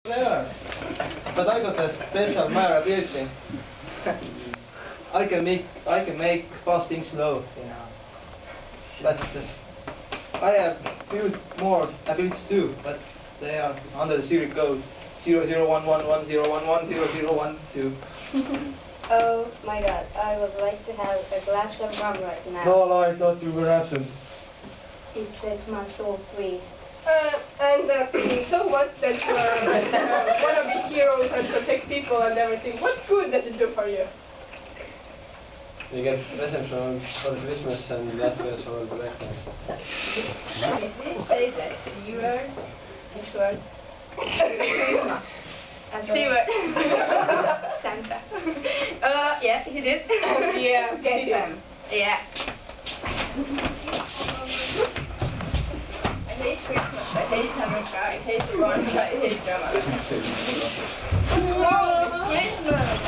Never. But I got a special Mara ability. I can make fast things slow. Yeah. But I have few more abilities too, but they are under the secret code 001110110012. Oh my god, I would like to have a glass of rum right now. No, I thought you were absent. It sets my soul free. So what that you wanna be heroes and protect people and everything, what good does it do for you? You get presents for Christmas and that was for breakfast. If we say that C-word, X-word, Christmas. C-word. Santa. Yeah, he did. Yeah, Get them. Yeah. I hate Christmas, I hate Hanukkah, I hate Kwanzaa, I hate Ramadan. What's wrong with Christmas?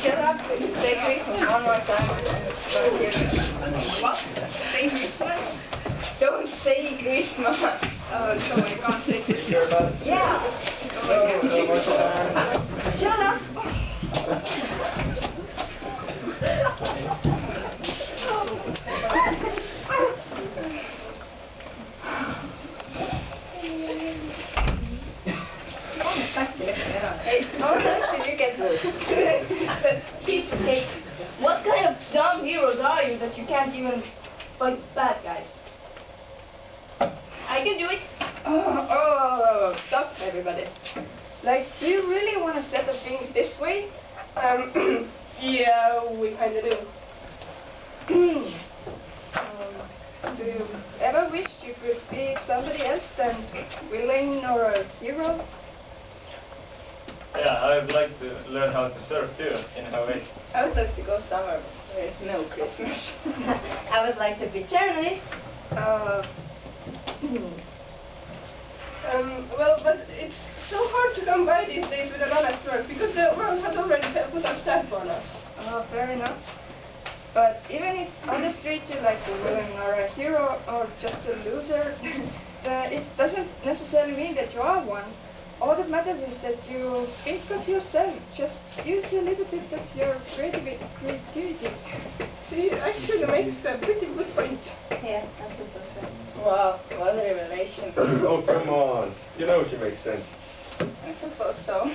Shut up and say Christmas one more time. What? Say Christmas? Don't say Christmas. Oh, so I can't say Christmas. Yeah. Shut up. Hey, how much did you get this? What kind of dumb heroes are you that you can't even fight bad guys? I can do it. Oh, stop everybody. Like, do you really want to set up things this way? Yeah, we kinda do. Do you ever wish you could be somebody else than villain or a hero? Yeah, I would like to learn how to surf too, in a way. I would like to go somewhere where there's no Christmas. I would like to be journalist. Well, but it's so hard to come by these days with an honest work because the world has already put a stamp on us. Fair enough. But even if others treat you like a villain or a hero or just a loser, it doesn't necessarily mean that you are one. All that matters is that you think of yourself. Just use a little bit of your creativity. He actually makes a pretty good point. Yeah, I suppose so. Wow, what a revelation. Oh, come on. You know she makes sense. I suppose so.